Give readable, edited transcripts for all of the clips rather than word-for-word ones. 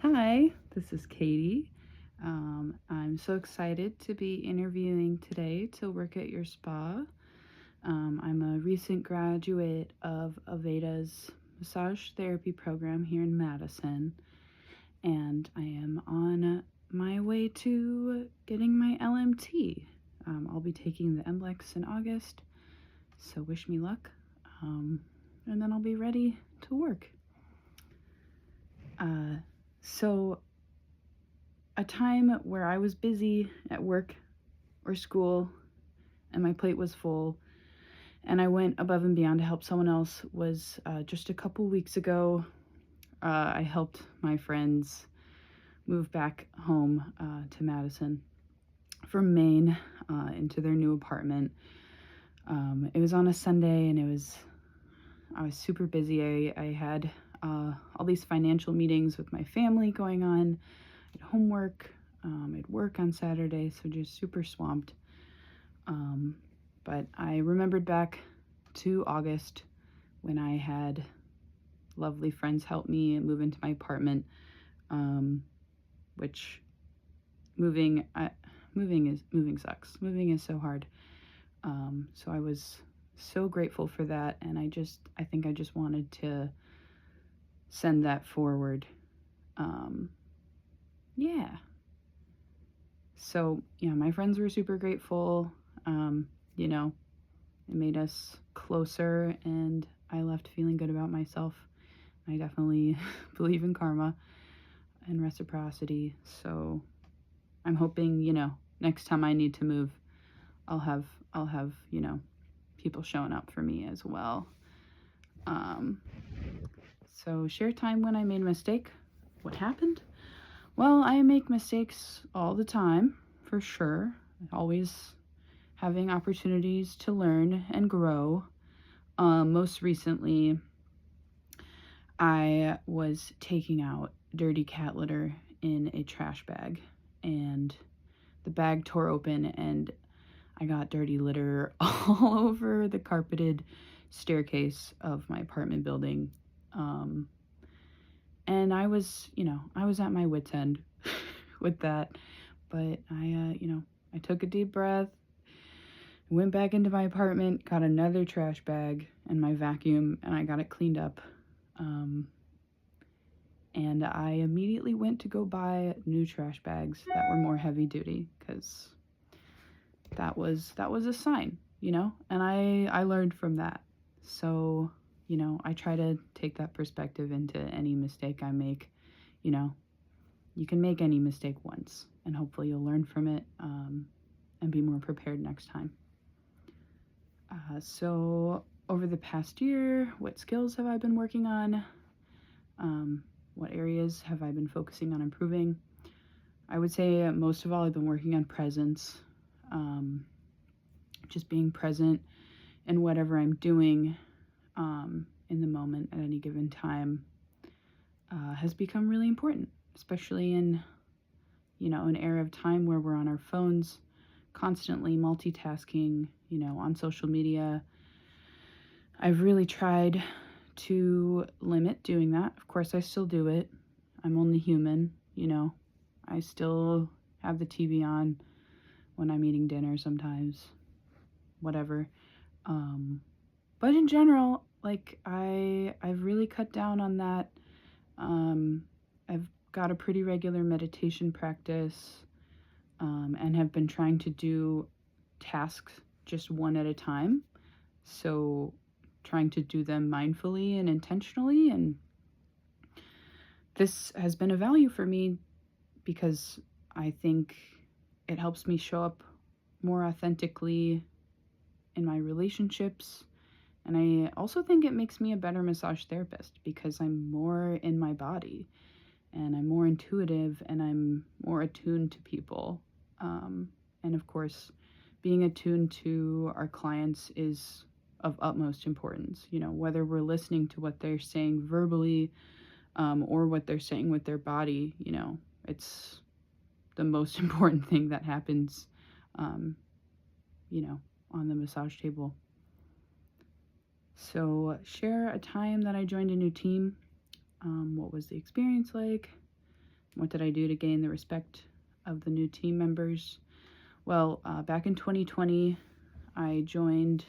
Hi, this is Katie. I'm so excited to be interviewing today to work at your spa. I'm a recent graduate of Aveda's massage therapy program here in Madison, and I am on my way to getting my LMT. I'll be taking the MLEX in August, so wish me luck, and then I'll be ready to work. So a time where I was busy at work or school and my plate was full and I went above and beyond to help someone else was just a couple weeks ago. I helped my friends move back home to Madison from Maine into their new apartment. It was on a Sunday and I was super busy. I had all these financial meetings with my family going on. I had homework, I'd work on Saturday, so just super swamped. But I remembered back to August when I had lovely friends help me move into my apartment, which moving sucks. Moving is so hard. So I was so grateful for that, and I think I just wanted to send that forward. Yeah. So yeah, my friends were super grateful. You know, it made us closer, and I left feeling good about myself. I definitely believe in karma and reciprocity. So I'm hoping, next time I need to move, I'll have, people showing up for me as well. Um, so share time when I made a mistake. What happened? Well, I make mistakes all the time, for sure. Always having opportunities to learn and grow. Most recently, I was taking out dirty cat litter in a trash bag, and the bag tore open, and I got dirty litter all over the carpeted staircase of my apartment building. And I was at my wit's end with that, but I took a deep breath, went back into my apartment, got another trash bag and my vacuum, and I got it cleaned up. And I immediately went to go buy new trash bags that were more heavy duty because that was a sign, and I learned from that. So, I try to take that perspective into any mistake I make. You can make any mistake once, and hopefully you'll learn from it, and be more prepared next time. So over the past year, what skills have I been working on? What areas have I been focusing on improving? I would say most of all, I've been working on presence. Just being present in whatever I'm doing in the moment at any given time has become really important, especially in, an era of time where we're on our phones, constantly multitasking, on social media. I've really tried to limit doing that. Of course, I still do it. I'm only human, I still have the TV on when I'm eating dinner sometimes, whatever. But in general, like I've really cut down on that. I've got a pretty regular meditation practice, and have been trying to do tasks just one at a time. So trying to do them mindfully and intentionally, and this has been a value for me because I think it helps me show up more authentically in my relationships. And I also think it makes me a better massage therapist because I'm more in my body and I'm more intuitive and I'm more attuned to people. And of course, being attuned to our clients is of utmost importance. Whether we're listening to what they're saying verbally, or what they're saying with their body, it's the most important thing that happens, on the massage table. So share a time that I joined a new team. What was the experience like? What did I do to gain the respect of the new team members? Well, back in 2020, I joined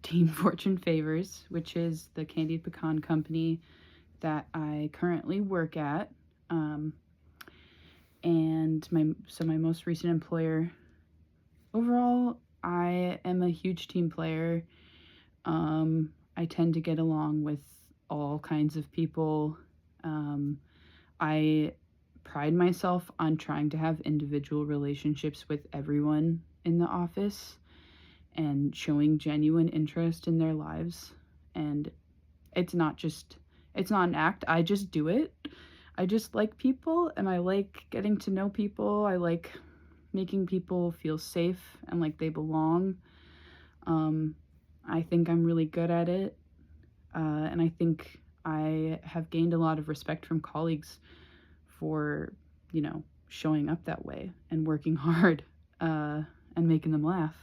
Team Fortune Favors, which is the candied pecan company that I currently work at. And my most recent employer. Overall, I am a huge team player. I tend to get along with all kinds of people. I pride myself on trying to have individual relationships with everyone in the office and showing genuine interest in their lives. And it's not an act, I just do it. I just like people, and I like getting to know people. I like making people feel safe and like they belong. I think I'm really good at it, and I think I have gained a lot of respect from colleagues for, showing up that way and working hard, and making them laugh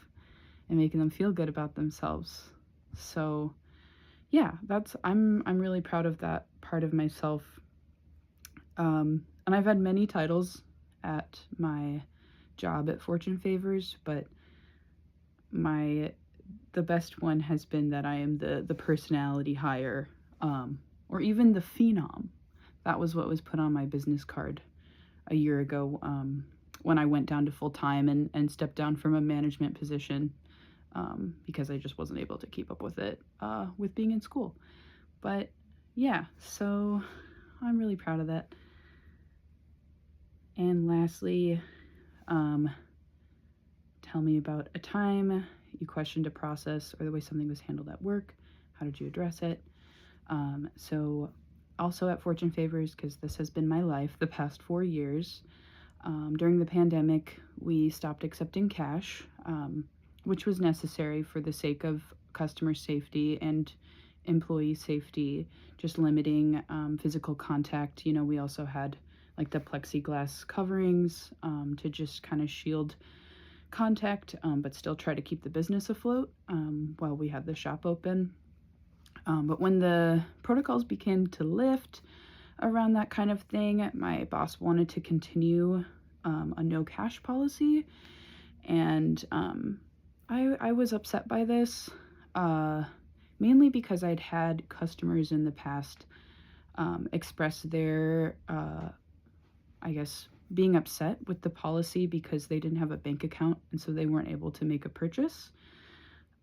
and making them feel good about themselves. So, yeah, I'm really proud of that part of myself. And I've had many titles at my job at Fortune Favors, but the best one has been that I am the personality hire, or even the phenom. That was what was put on my business card a year ago, when I went down to full time and stepped down from a management position, because I just wasn't able to keep up with it, with being in school. But yeah, so I'm really proud of that. And lastly, tell me about a time you questioned a process or the way something was handled at work. How did you address it? So also at Fortune Favors, because this has been my life the past 4 years, during the pandemic, we stopped accepting cash, which was necessary for the sake of customer safety and employee safety, just limiting physical contact. We also had like the plexiglass coverings, to just kind of shield contact, but still try to keep the business afloat, while we had the shop open. But when the protocols began to lift around that kind of thing, my boss wanted to continue a no cash policy, and I was upset by this, mainly because I'd had customers in the past express their, I guess, being upset with the policy because they didn't have a bank account and so they weren't able to make a purchase.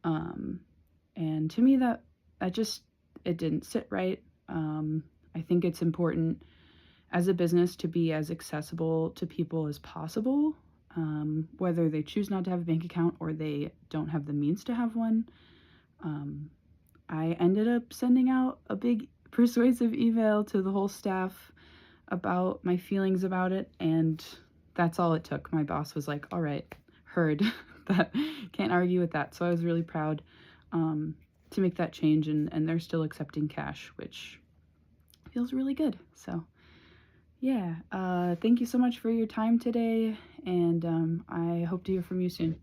And to me, that just, it didn't sit right. I think it's important as a business to be as accessible to people as possible, whether they choose not to have a bank account or they don't have the means to have one. I ended up sending out a big persuasive email to the whole staff about my feelings about it, and that's all it took. My boss was like, all right, heard. That can't argue with that. So I was really proud to make that change, and they're still accepting cash, which feels really good. So yeah, thank you so much for your time today, and I hope to hear from you soon.